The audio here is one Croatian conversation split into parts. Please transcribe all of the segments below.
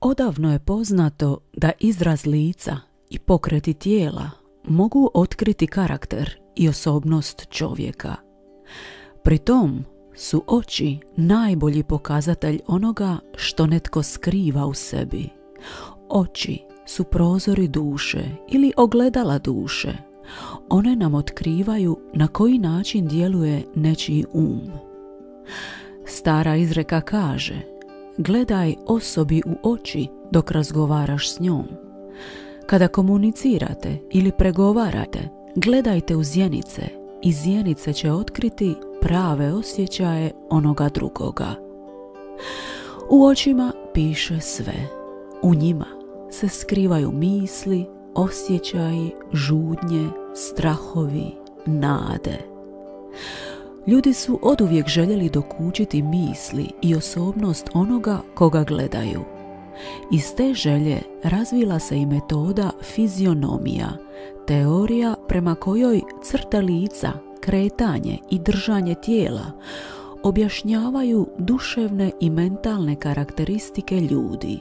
Odavno je poznato da izraz lica i pokreti tijela mogu otkriti karakter i osobnost čovjeka. Pri tom su oči najbolji pokazatelj onoga što netko skriva u sebi. Oči su prozori duše ili ogledala duše. One nam otkrivaju na koji način djeluje nečiji um. Stara izreka kaže: gledaj osobi u oči dok razgovaraš s njom. Kada komunicirate ili pregovarate, gledajte u zjenice i zjenice će otkriti prave osjećaje onoga drugoga. U očima piše sve. U njima se skrivaju misli, osjećaji, žudnje, strahovi, nade. Ljudi su oduvijek željeli dokučiti misli i osobnost onoga koga gledaju. Iz te želje razvila se i metoda fizionomija, teorija prema kojoj crte lica, kretanje i držanje tijela objašnjavaju duševne i mentalne karakteristike ljudi.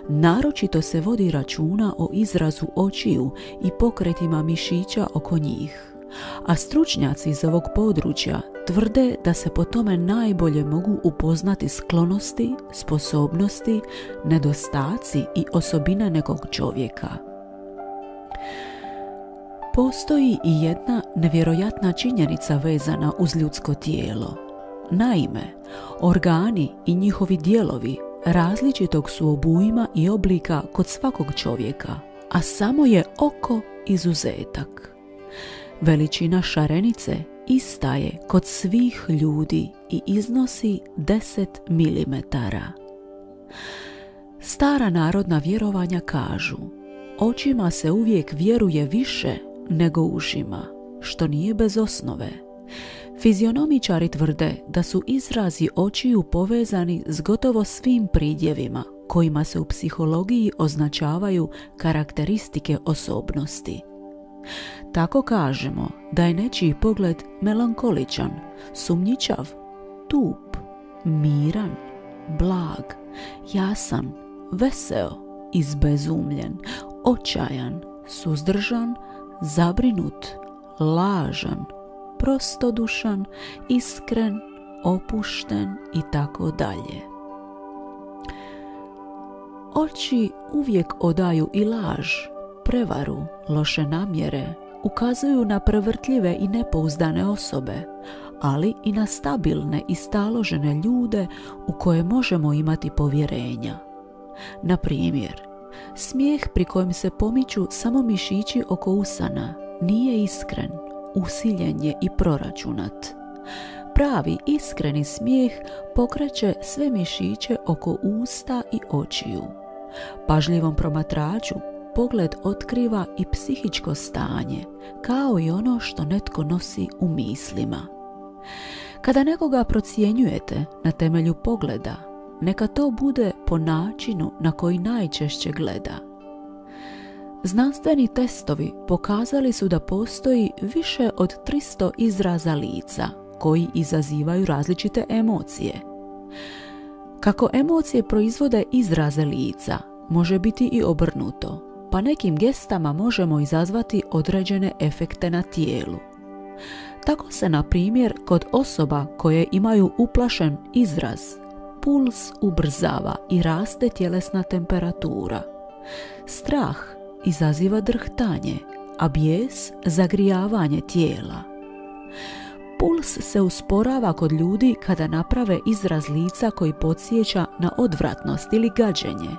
Naročito se vodi računa o izrazu očiju i pokretima mišića oko njih, a stručnjaci iz ovog područja tvrde da se po tome najbolje mogu upoznati sklonosti, sposobnosti, nedostaci i osobine nekog čovjeka. Postoji i jedna nevjerojatna činjenica vezana uz ljudsko tijelo. Naime, organi i njihovi dijelovi različitog su obujma i oblika kod svakog čovjeka, a samo je oko izuzetak. Veličina šarenice ista je kod svih ljudi i iznosi 10 mm. Stara narodna vjerovanja kažu: očima se uvijek vjeruje više nego ušima, što nije bez osnove. Fizionomičari tvrde da su izrazi očiju povezani s gotovo svim pridjevima kojima se u psihologiji označavaju karakteristike osobnosti. Tako kažemo da je nečiji pogled melankoličan, sumnjičav, tup, miran, blag, jasan, veseo, izbezumljen, očajan, suzdržan, zabrinut, lažan, prostodušan, iskren, opušten i tako dalje. Oči uvijek odaju i laž, prevaru, loše namjere, ukazuju na prevrtljive i nepouzdane osobe, ali i na stabilne i staložene ljude u koje možemo imati povjerenja. Na primjer, smijeh pri kojem se pomiču samo mišići oko usana nije iskren, usiljen je i proračunat. Pravi iskreni smijeh pokreće sve mišiće oko usta i očiju. Pažljivom promatraču pogled otkriva i psihičko stanje, kao i ono što netko nosi u mislima. Kada nekoga procjenjujete na temelju pogleda, neka to bude po načinu na koji najčešće gleda. Znanstveni testovi pokazali su da postoji više od 300 izraza lica koji izazivaju različite emocije. Kako emocije proizvode izraze lica, može biti i obrnuto, pa nekim gestama možemo izazvati određene efekte na tijelu. Tako se, na primjer, kod osoba koje imaju uplašen izraz, puls ubrzava i raste tjelesna temperatura. Strah izaziva drhtanje, a bijes zagrijavanje tijela. Puls se usporava kod ljudi kada naprave izraz lica koji podsjeća na odvratnost ili gađenje.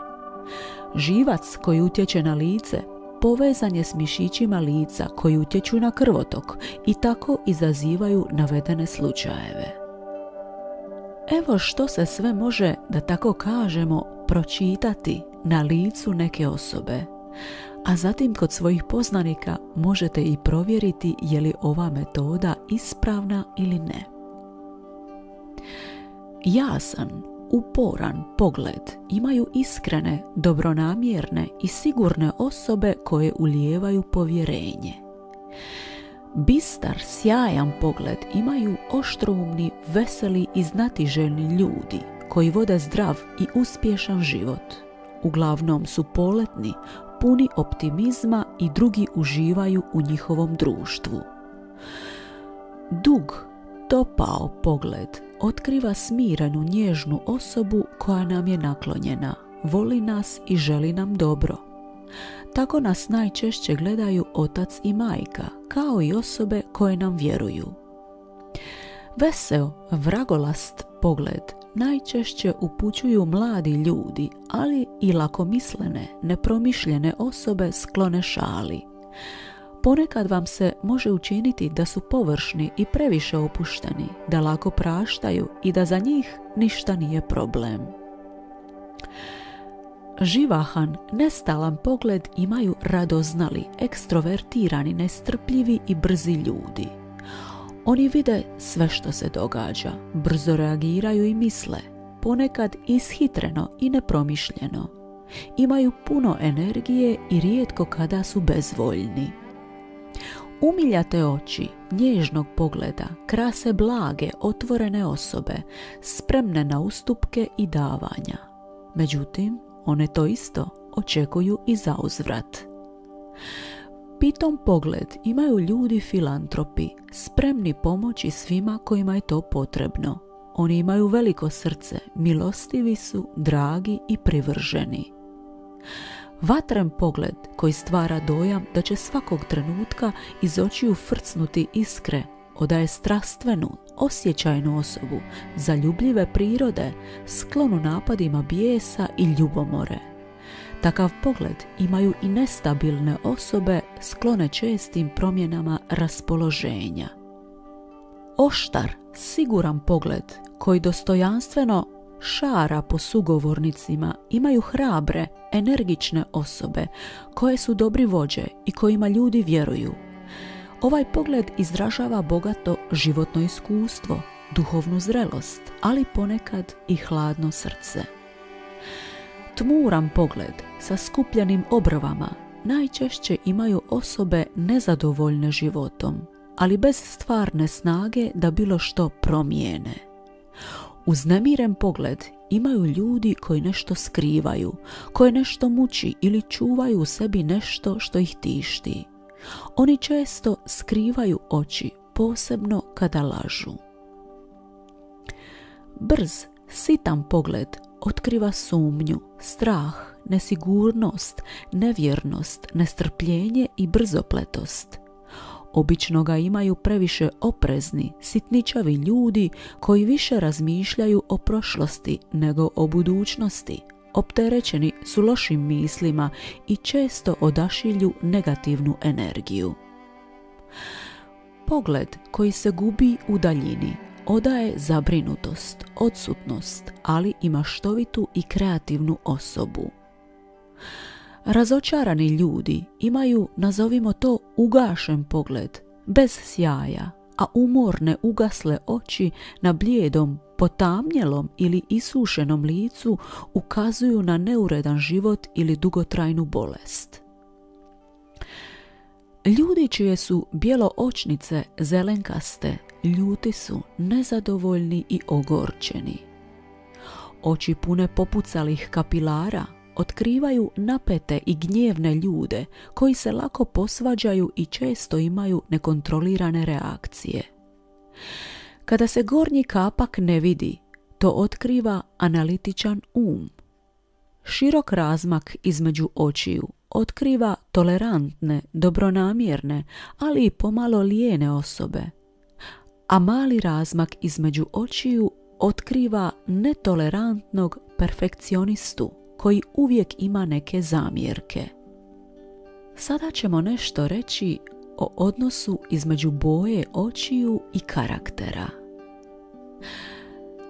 Živac koji utječe na lice povezan je s mišićima lica koji utječu na krvotok i tako izazivaju navedene slučajeve. Evo što se sve može, da tako kažemo, pročitati na licu neke osobe, a zatim kod svojih poznanika možete i provjeriti je li ova metoda ispravna ili ne. Jasan, uporan pogled imaju iskrene, dobronamjerne i sigurne osobe koje ulijevaju povjerenje. Bistar, sjajan pogled imaju oštroumni, veseli i znatiželjni ljudi koji vode zdrav i uspješan život. uglavnom su poletni, puni optimizma i drugi uživaju u njihovom društvu. Dug, topao pogled otkriva smirenu, nježnu osobu koja nam je naklonjena, voli nas i želi nam dobro. Tako nas najčešće gledaju otac i majka, kao i osobe koje nam vjeruju. Veseo, vragolast pogled najčešće upućuju mladi ljudi, ali i lakomislene, nepromišljene osobe sklone šali. Ponekad vam se može učiniti da su površni i previše opušteni, da lako praštaju i da za njih ništa nije problem. Živahan, nestalan pogled imaju radoznali, ekstrovertirani, nestrpljivi i brzi ljudi. Oni vide sve što se događa, brzo reagiraju i misle, ponekad ishitreno i nepromišljeno. Imaju puno energije i rijetko kada su bezvoljni. Umiljate oči, nježnog pogleda, krase blage, otvorene osobe, spremne na ustupke i davanja. Međutim, one to isto očekuju i zauzvrat. Pitom pogled imaju ljudi filantropi, spremni pomoći svima kojima je to potrebno. Oni imaju veliko srce, milostivi su, dragi i privrženi. Vatren pogled koji stvara dojam da će svakog trenutka iz očiju frcnuti iskre, odaje strastvenu, osjećajnu osobu, zaljubljive prirode, sklonu napadima bijesa i ljubomore. Takav pogled imaju i nestabilne osobe sklone čestim promjenama raspoloženja. Oštar, siguran pogled koji dostojanstveno šara po sugovornicima imaju hrabre, energične osobe koje su dobri vođe i kojima ljudi vjeruju. Ovaj pogled izražava bogato životno iskustvo, duhovnu zrelost, ali ponekad i hladno srce. Tmuran pogled sa skupljenim obrvama najčešće imaju osobe nezadovoljne životom, ali bez stvarne snage da bilo što promijene. Uznemiren pogled imaju ljudi koji nešto skrivaju, koje nešto muči ili čuvaju u sebi nešto što ih tišti. Oni često skrivaju oči, posebno kada lažu. Brz, sitan pogled otkriva sumnju, strah, nesigurnost, nevjernost, nestrpljenje i brzopletost. Obično ga imaju previše oprezni, sitničavi ljudi koji više razmišljaju o prošlosti nego o budućnosti. Opterećeni su lošim mislima i često odašilju negativnu energiju. Pogled koji se gubi u daljini odaje zabrinutost, odsutnost, ali i maštovitu i kreativnu osobu. Razočarani ljudi imaju, nazovimo to, ugašen pogled, bez sjaja, a umorne ugasle oči na blijedom, potamnjelom ili isušenom licu ukazuju na neuredan život ili dugotrajnu bolest. Ljudi čije su bijeloočnice zelenkaste, ljuti su, nezadovoljni i ogorčeni. Oči pune popucalih kapilara otkrivaju napete i gnjevne ljude koji se lako posvađaju i često imaju nekontrolirane reakcije. Kada se gornji kapak ne vidi, to otkriva analitičan um. Širok razmak između očiju otkriva tolerantne, dobronamjerne, ali i pomalo lijene osobe, a mali razmak između očiju otkriva netolerantnog perfekcionistu koji uvijek ima neke zamjerke. Sada ćemo nešto reći o odnosu između boje očiju i karaktera.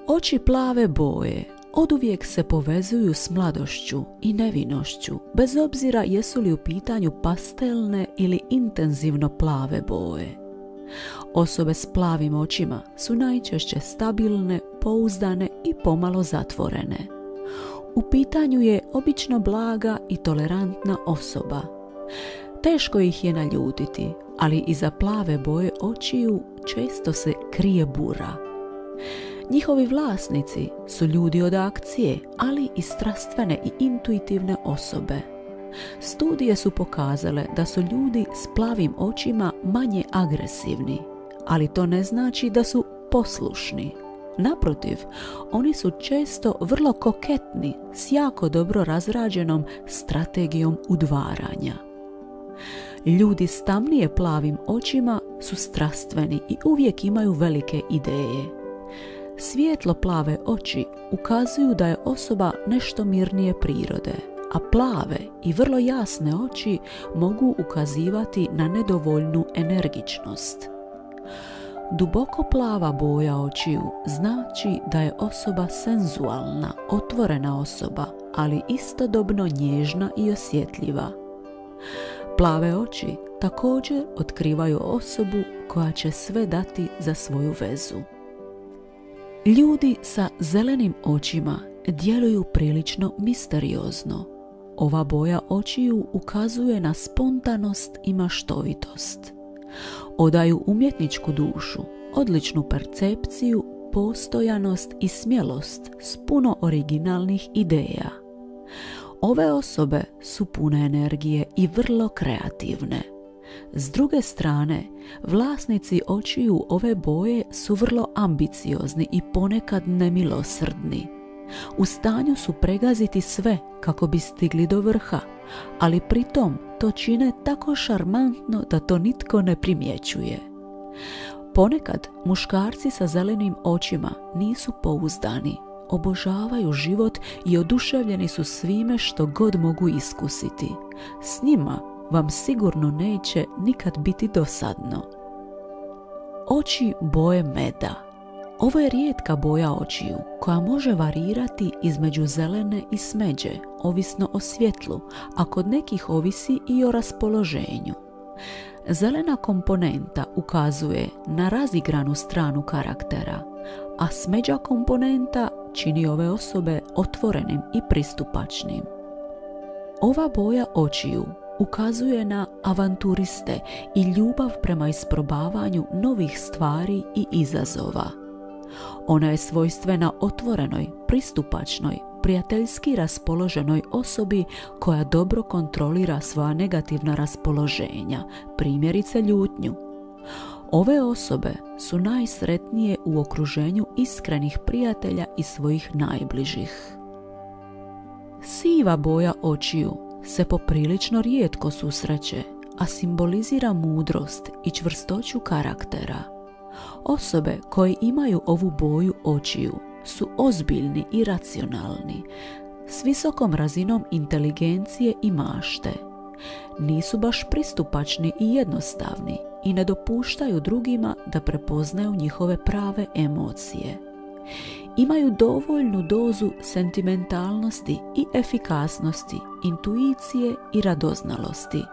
Oči plave boje oduvijek se povezuju s mladošću i nevinošću, bez obzira jesu li u pitanju pastelne ili intenzivno plave boje. Osobe s plavim očima su najčešće stabilne, pouzdane i pomalo zatvorene. U pitanju je obično blaga i tolerantna osoba. Teško ih je naljutiti, ali iza plave boje očiju često se krije bura. Njihovi vlasnici su ljudi od akcije, ali i strastvene i intuitivne osobe. Studije su pokazale da su ljudi s plavim očima manje agresivni, ali to ne znači da su poslušni. Naprotiv, oni su često vrlo koketni s jako dobro razrađenom strategijom udvaranja. Ljudi s tamnije plavim očima su strastveni i uvijek imaju velike ideje. Svijetlo plave oči ukazuju da je osoba nešto mirnije prirode, a plave i vrlo jasne oči mogu ukazivati na nedovoljnu energičnost. Duboko plava boja očiju znači da je osoba senzualna, otvorena osoba, ali istodobno nježna i osjetljiva. Plave oči također otkrivaju osobu koja će sve dati za svoju vezu. Ljudi sa zelenim očima djeluju prilično misteriozno. Ova boja očiju ukazuje na spontanost i maštovitost. Odaju umjetničku dušu, odličnu percepciju, postojanost i smjelost s puno originalnih ideja. Ove osobe su pune energije i vrlo kreativne. S druge strane, vlasnici očiju ove boje su vrlo ambiciozni i ponekad nemilosrdni. U stanju su pregaziti sve kako bi stigli do vrha, ali pritom to čine tako šarmantno da to nitko ne primjećuje. Ponekad muškarci sa zelenim očima nisu pouzdani, obožavaju život i oduševljeni su svime što god mogu iskusiti. S njima vam sigurno neće nikad biti dosadno. Oči boje meda. Ovo je rijetka boja očiju koja može varirati između zelene i smeđe, ovisno o svjetlu, a kod nekih ovisi i o raspoloženju. Zelena komponenta ukazuje na razigranu stranu karaktera, a smeđa komponenta čini ove osobe otvorenim i pristupačnim. Ova boja očiju ukazuje na avanturiste i ljubav prema isprobavanju novih stvari i izazova. Ona je svojstvena otvorenoj, pristupačnoj, prijateljski raspoloženoj osobi koja dobro kontrolira svoja negativna raspoloženja, primjerice ljutnju. Ove osobe su najsretnije u okruženju iskrenih prijatelja i svojih najbližih. Siva boja očiju se poprilično rijetko susreće, a simbolizira mudrost i čvrstoću karaktera. Osobe koje imaju ovu boju očiju su ozbiljni i racionalni, s visokom razinom inteligencije i mašte. Nisu baš pristupačni i jednostavni i ne dopuštaju drugima da prepoznaju njihove prave emocije. Imaju dovoljnu dozu sentimentalnosti i efikasnosti, intuicije i radoznalosti.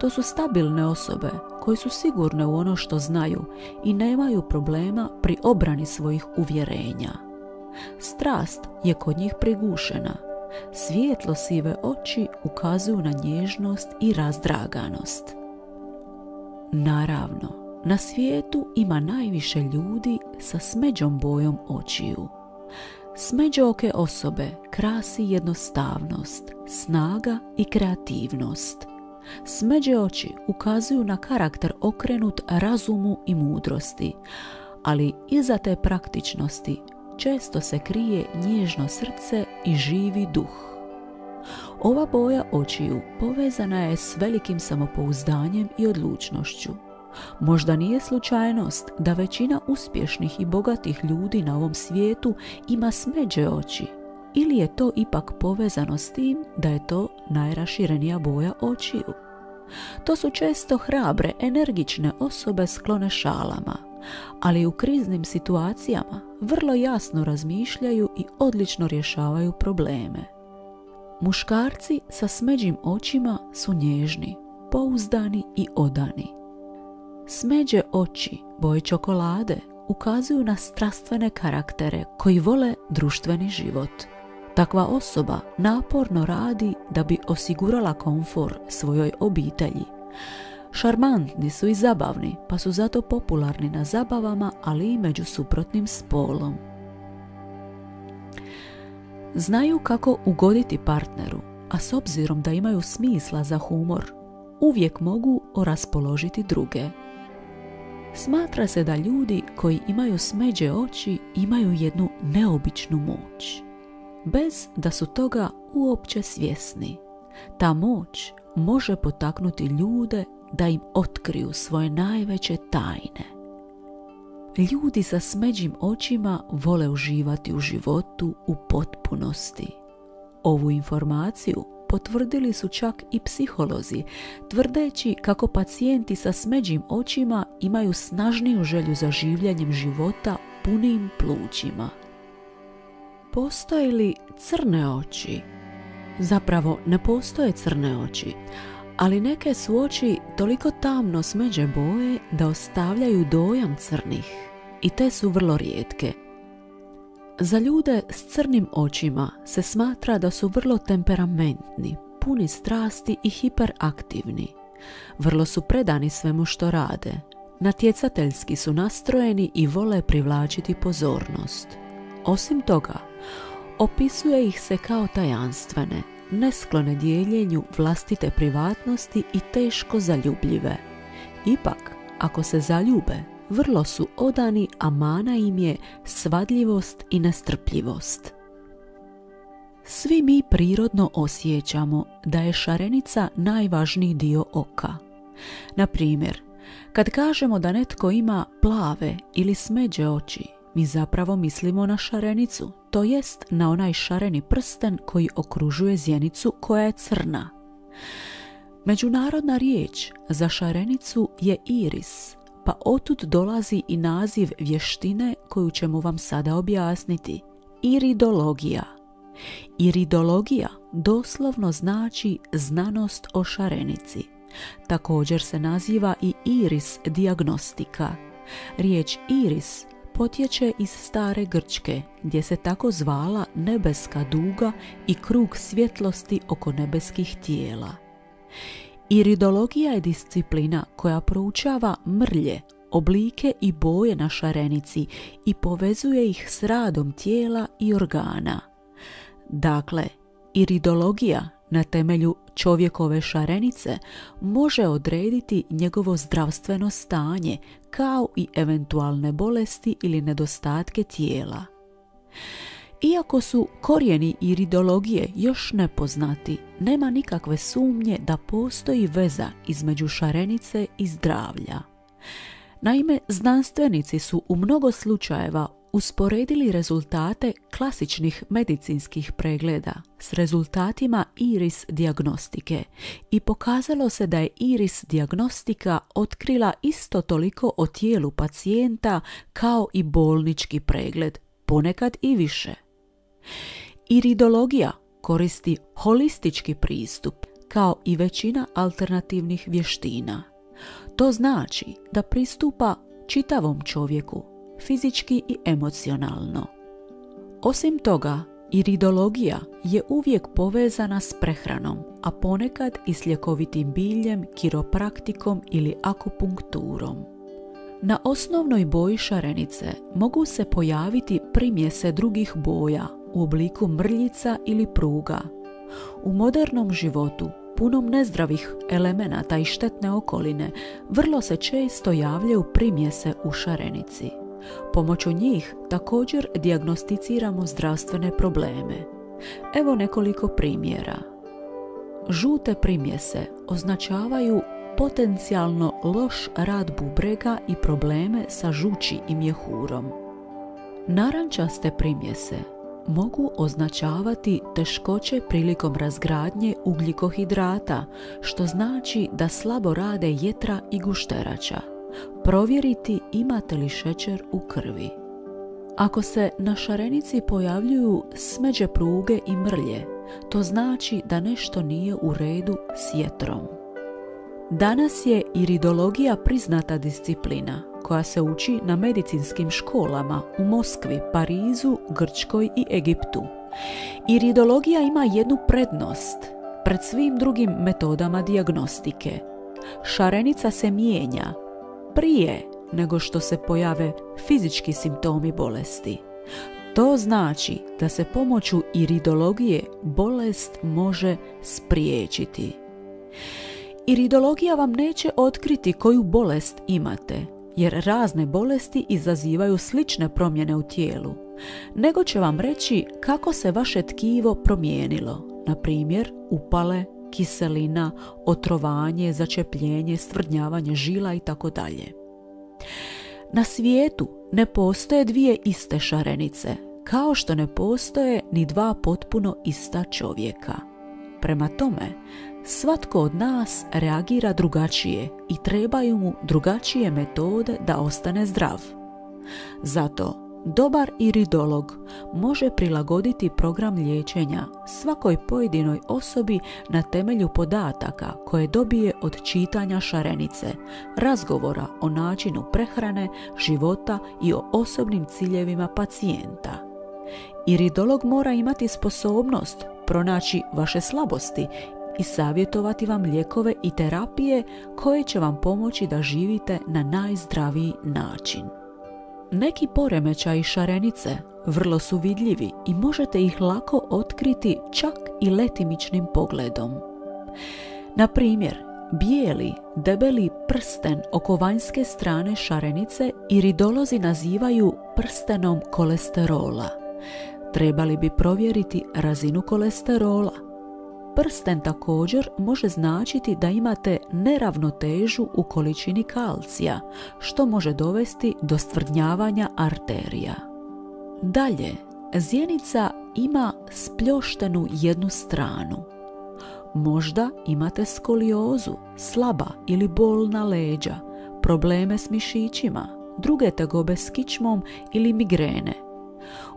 To su stabilne osobe koje su sigurne u ono što znaju i nemaju problema pri obrani svojih uvjerenja. Strast je kod njih prigušena. Svijetlo sive oči ukazuju na nježnost i razdraganost. Naravno, na svijetu ima najviše ljudi sa smeđom bojom očiju. Smeđooke osobe krasi jednostavnost, snaga i kreativnost. Smeđe oči ukazuju na karakter okrenut razumu i mudrosti, ali iza te praktičnosti često se krije nježno srce i živi duh. Ova boja očiju povezana je s velikim samopouzdanjem i odlučnošću. Možda nije slučajnost da većina uspješnih i bogatih ljudi na ovom svijetu ima smeđe oči, ili je to ipak povezano s tim da je to najraširenija boja očiju. To su često hrabre, energične osobe sklone šalama, ali u kriznim situacijama vrlo jasno razmišljaju i odlično rješavaju probleme. Muškarci sa smeđim očima su nježni, pouzdani i odani. Smeđe oči, boje čokolade, ukazuju na strastvene karaktere koji vole društveni život. Takva osoba naporno radi da bi osigurala komfor svojoj obitelji. Šarmantni su i zabavni, pa su zato popularni na zabavama, ali i među suprotnim spolom. Znaju kako ugoditi partneru, a s obzirom da imaju smisla za humor, uvijek mogu oraspoložiti druge. Smatra se da ljudi koji imaju smeđe oči imaju jednu neobičnu moć, bez da su toga uopće svjesni. Ta moć može potaknuti ljude da im otkriju svoje najveće tajne. Ljudi sa smeđim očima vole uživati u životu u potpunosti. Ovu informaciju potvrdili su čak i psiholozi, tvrdeći kako pacijenti sa smeđim očima imaju snažniju želju za življenjem života punim plućima. Postoje li crne oči? Zapravo ne postoje crne oči, ali neke su oči toliko tamno smeđe boje da ostavljaju dojam crnih i te su vrlo rijetke. Za ljude s crnim očima se smatra da su vrlo temperamentni, puni strasti i hiperaktivni. Vrlo su predani svemu što rade. Natjecateljski su nastrojeni i vole privlačiti pozornost. Osim toga, opisuje ih se kao tajanstvene, nesklone dijeljenju vlastite privatnosti i teško zaljubljive. Ipak, ako se zaljube, vrlo su odani, a mana im je svadljivost i nestrpljivost. Svi mi prirodno osjećamo da je šarenica najvažniji dio oka. Na primjer, kad kažemo da netko ima plave ili smeđe oči, mi zapravo mislimo na šarenicu, to jest na onaj šareni prsten koji okružuje zjenicu koja je crna. Međunarodna riječ za šarenicu je iris, pa otud dolazi i naziv vještine koju ćemo vam sada objasniti. Iridologija. Iridologija doslovno znači znanost o šarenici. Također se naziva i iris dijagnostika. Riječ iris potječe iz stare Grčke, gdje se tako zvala nebeska duga i krug svjetlosti oko nebeskih tijela. Iridologija je disciplina koja proučava mrlje, oblike i boje na šarenici i povezuje ih s radom tijela i organa. Dakle, iridologija na temelju čovjekove šarenice može odrediti njegovo zdravstveno stanje kao i eventualne bolesti ili nedostatke tijela. Iako su korijeni iridologije još nepoznati, nema nikakve sumnje da postoji veza između šarenice i zdravlja. Naime, znanstvenici su u mnogo slučajeva usporedili rezultate klasičnih medicinskih pregleda s rezultatima iris dijagnostike i pokazalo se da je iris dijagnostika otkrila isto toliko o tijelu pacijenta kao i bolnički pregled, ponekad i više. Iridologija koristi holistički pristup kao i većina alternativnih vještina. To znači da pristupa čitavom čovjeku, fizički i emocionalno. Osim toga, iridologija je uvijek povezana s prehranom, a ponekad i s ljekovitim biljem, kiropraktikom ili akupunkturom. Na osnovnoj boji šarenice mogu se pojaviti primjese drugih boja u obliku mrljica ili pruga. U modernom životu, punom nezdravih elemenata i štetne okoline, vrlo se često javljaju primjese u šarenici. Pomoću njih također dijagnosticiramo zdravstvene probleme. Evo nekoliko primjera. Žute primjese označavaju potencijalno loš rad bubrega i probleme sa žuči i mjehurom. Narančaste primjese mogu označavati teškoće prilikom razgradnje ugljikohidrata, što znači da slabo rade jetra i gušterača. Provjeriti imate li šećer u krvi. Ako se na šarenici pojavljuju smeđe pruge i mrlje, to znači da nešto nije u redu s jetrom. Danas je iridologija priznata disciplina koja se uči na medicinskim školama u Moskvi, Parizu, Grčkoj i Egiptu. Iridologija ima jednu prednost pred svim drugim metodama dijagnostike. Šarenica se mijenja prije nego što se pojave fizički simptomi bolesti. To znači da se pomoću iridologije bolest može spriječiti. Iridologija vam neće otkriti koju bolest imate, jer razne bolesti izazivaju slične promjene u tijelu, nego će vam reći kako se vaše tkivo promijenilo, na primjer upale, kiselina, otrovanje, začepljenje, stvrdnjavanje žila itd. Na svijetu ne postoje dvije iste šarenice, kao što ne postoje ni dva potpuno ista čovjeka. Prema tome, svatko od nas reagira drugačije i trebaju mu drugačije metode da ostane zdrav. Zato, dobar iridolog može prilagoditi program liječenja svakoj pojedinoj osobi na temelju podataka koje dobije od čitanja šarenice, razgovora o načinu prehrane, života i o osobnim ciljevima pacijenta. Iridolog mora imati sposobnost pronaći vaše slabosti i savjetovati vam lijekove i terapije koje će vam pomoći da živite na najzdraviji način. Neki poremećaji šarenice vrlo su vidljivi i možete ih lako otkriti čak i letimičnim pogledom. Na primjer, bijeli, debeli prsten oko vanjske strane šarenice iridolozi nazivaju prstenom kolesterola. Trebali bi provjeriti razinu kolesterola. Prsten također može značiti da imate neravnotežu u količini kalcija, što može dovesti do stvrdnjavanja arterija. Dalje, zjenica ima spljoštenu jednu stranu. Možda imate skoliozu, slaba ili bolna leđa, probleme s mišićima, druge tegobe s kičmom ili migrene.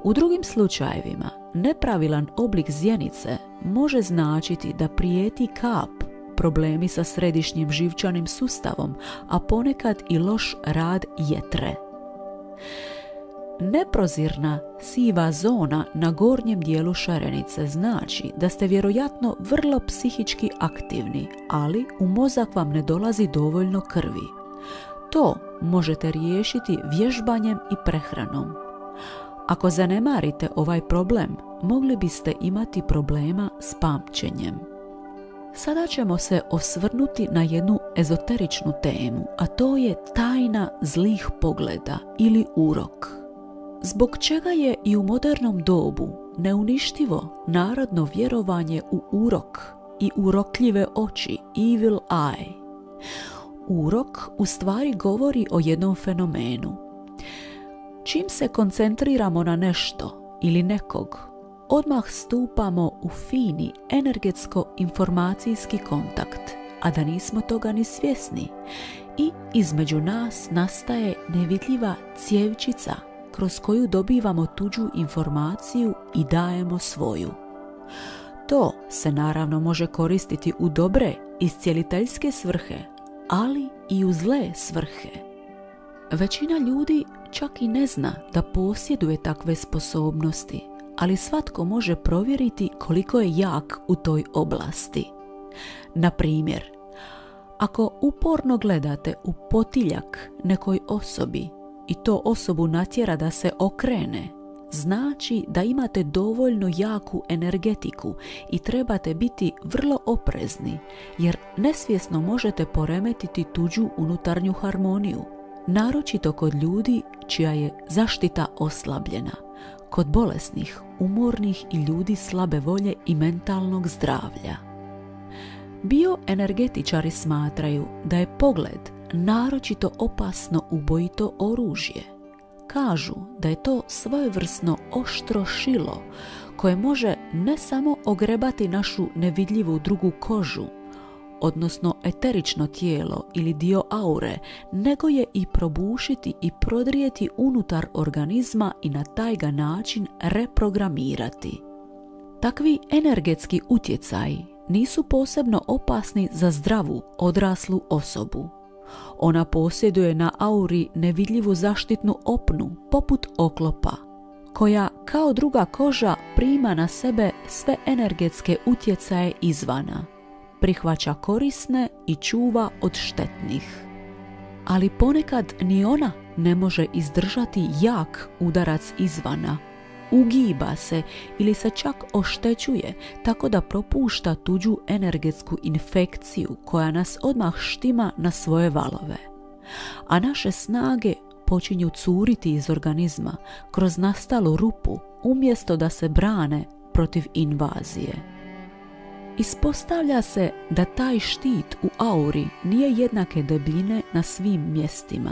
U drugim slučajevima, nepravilan oblik zjenice može značiti da prijeti kap, problemi sa središnjim živčanim sustavom, a ponekad i loš rad jetre. Neprozirna siva zona na gornjem dijelu šarenice znači da ste vjerojatno vrlo psihički aktivni, ali u mozak vam ne dolazi dovoljno krvi. To možete riješiti vježbanjem i prehranom. Ako zanemarite ovaj problem, mogli biste imati problema s pamćenjem. Sada ćemo se osvrnuti na jednu ezoteričnu temu, a to je tajna zlih pogleda ili urok. Zbog čega je i u modernom dobu neuništivo narodno vjerovanje u urok i urokljive oči, evil eye? Urok u stvari govori o jednom fenomenu. Čim se koncentriramo na nešto ili nekog, odmah stupamo u fini energetsko-informacijski kontakt, a da nismo toga ni svjesni, i između nas nastaje nevidljiva cjevčica kroz koju dobivamo tuđu informaciju i dajemo svoju. To se naravno može koristiti u dobre iscijeliteljske svrhe, ali i u zle svrhe. Većina ljudi čak i ne zna da posjeduje takve sposobnosti, ali svatko može provjeriti koliko je jak u toj oblasti. Na primjer, ako uporno gledate u potiljak nekoj osobi i to osobu natjera da se okrene, znači da imate dovoljno jaku energetiku i trebate biti vrlo oprezni, jer nesvjesno možete poremetiti tuđu unutarnju harmoniju, naročito kod ljudi čija je zaštita oslabljena, kod bolesnih, umornih i ljudi slabe volje i mentalnog zdravlja. Bioenergetičari smatraju da je pogled naročito opasno ubojito oružje. Kažu da je to svojevrsno oštro šilo koje može ne samo ogrebati našu nevidljivu drugu kožu, odnosno eterično tijelo ili dio aure, nego je i probušiti i prodrijeti unutar organizma i na taj ga način reprogramirati. Takvi energetski utjecaji nisu posebno opasni za zdravu, odraslu osobu. Ona posjeduje na auri nevidljivu zaštitnu opnu poput oklopa, koja kao druga koža prima na sebe sve energetske utjecaje izvana, prihvaća korisne i čuva od štetnih. Ali ponekad ni ona ne može izdržati jak udarac izvana, ugiba se ili se čak oštećuje tako da propušta tuđu energetsku infekciju koja nas odmah štima na svoje valove. A naše snage počinju curiti iz organizma kroz nastalu rupu umjesto da se brane protiv invazije. Ispostavlja se da taj štit u auri nije jednake debljine na svim mjestima.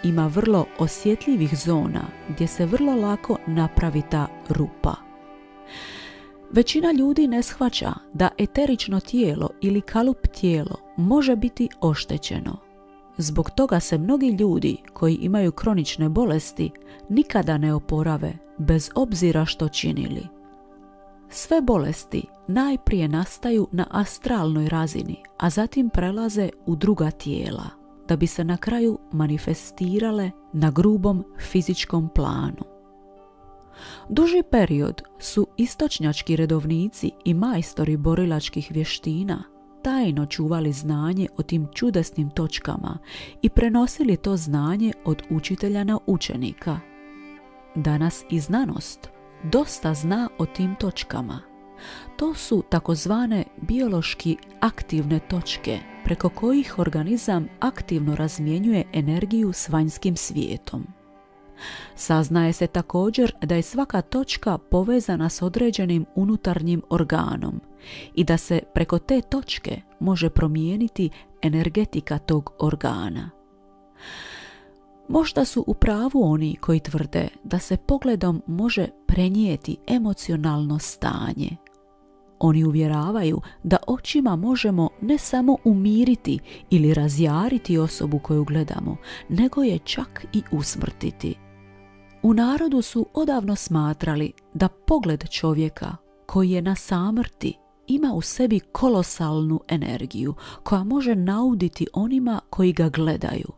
Ima vrlo osjetljivih zona gdje se vrlo lako napravi ta rupa. Većina ljudi ne shvaća da eterično tijelo ili kalup tijelo može biti oštećeno. Zbog toga se mnogi ljudi koji imaju kronične bolesti nikada ne oporave bez obzira što činili. Sve bolesti najprije nastaju na astralnoj razini, a zatim prelaze u druga tijela, da bi se na kraju manifestirale na grubom fizičkom planu. Duži period su istočnjački redovnici i majstori borilačkih vještina tajno čuvali znanje o tim čudesnim točkama i prenosili to znanje od učitelja na učenika. Danas i znanost dosta zna o tim točkama. To su takozvane biološki aktivne točke preko kojih organizam aktivno razmjenjuje energiju s vanjskim svijetom. Saznaje se također da je svaka točka povezana s određenim unutarnjim organom i da se preko te točke može promijeniti energetika tog organa. Možda su u pravu oni koji tvrde da se pogledom može prenijeti emocionalno stanje. Oni uvjeravaju da očima možemo ne samo umiriti ili razjariti osobu koju gledamo, nego je čak i usmrtiti. U narodu su odavno smatrali da pogled čovjeka koji je na samrti ima u sebi kolosalnu energiju koja može nauditi onima koji ga gledaju.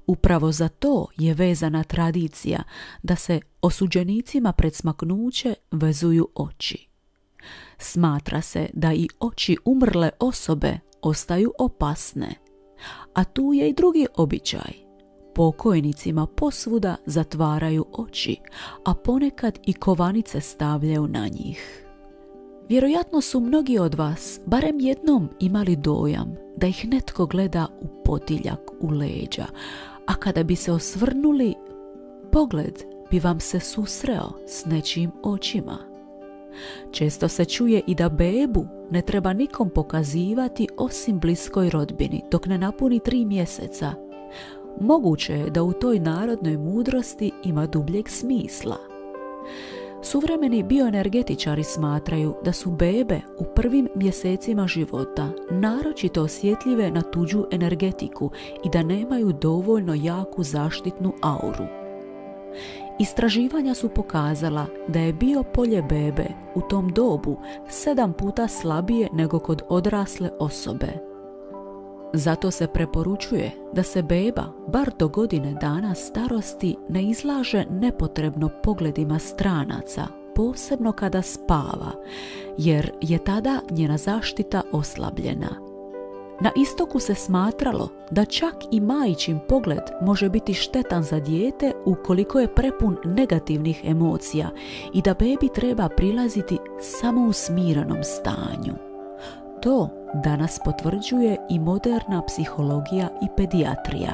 Upravo za to je vezana tradicija da se osuđenicima pred smaknuće vezuju oči. Smatra se da i oči umrle osobe ostaju opasne, a tu je i drugi običaj. Pokojnicima posvuda zatvaraju oči, a ponekad i kovanice stavljaju na njih. Vjerojatno su mnogi od vas barem jednom imali dojam da ih netko gleda u potiljak, u leđa, a kada bi se osvrnuli, pogled bi vam se susreo s nečijim očima. Često se čuje i da bebu ne treba nikom pokazivati osim bliskoj rodbini dok ne napuni 3 mjeseca. Moguće je da u toj narodnoj mudrosti ima dubljeg smisla. Suvremeni bioenergetičari smatraju da su bebe u prvim mjesecima života naročito osjetljive na tuđu energetiku i da nemaju dovoljno jaku zaštitnu auru. Istraživanja su pokazala da je biopolje bebe u tom dobu 7 puta slabije nego kod odrasle osobe. Zato se preporučuje da se beba, bar do godine dana starosti, ne izlaže nepotrebno pogledima stranaca, posebno kada spava, jer je tada njena zaštita oslabljena. Na istoku se smatralo da čak i majčin pogled može biti štetan za dijete ukoliko je prepun negativnih emocija i da bebi treba prilaziti samo u smirenom stanju. To danas potvrđuje i moderna psihologija i pedijatrija.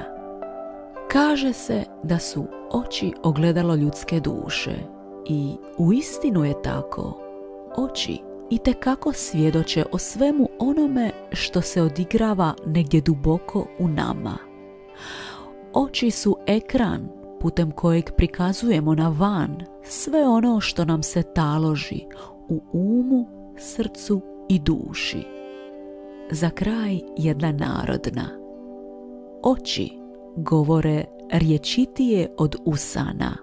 Kaže se da su oči ogledalo ljudske duše i uistinu je tako. Oči itekako svjedoče o svemu onome što se odigrava negdje duboko u nama. Oči su ekran putem kojeg prikazujemo na van sve ono što nam se taloži u umu, srcu i duši. Za kraj jedna narodna. Oči govore rječitije od usana.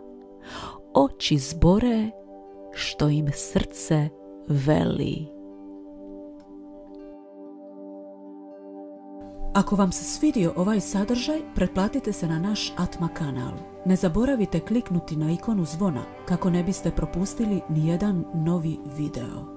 Oči zbore što im srce veli. Ako vam se svidio ovaj sadržaj, pretplatite se na naš Atma kanal. Ne zaboravite kliknuti na ikonu zvona kako ne biste propustili nijedan novi video.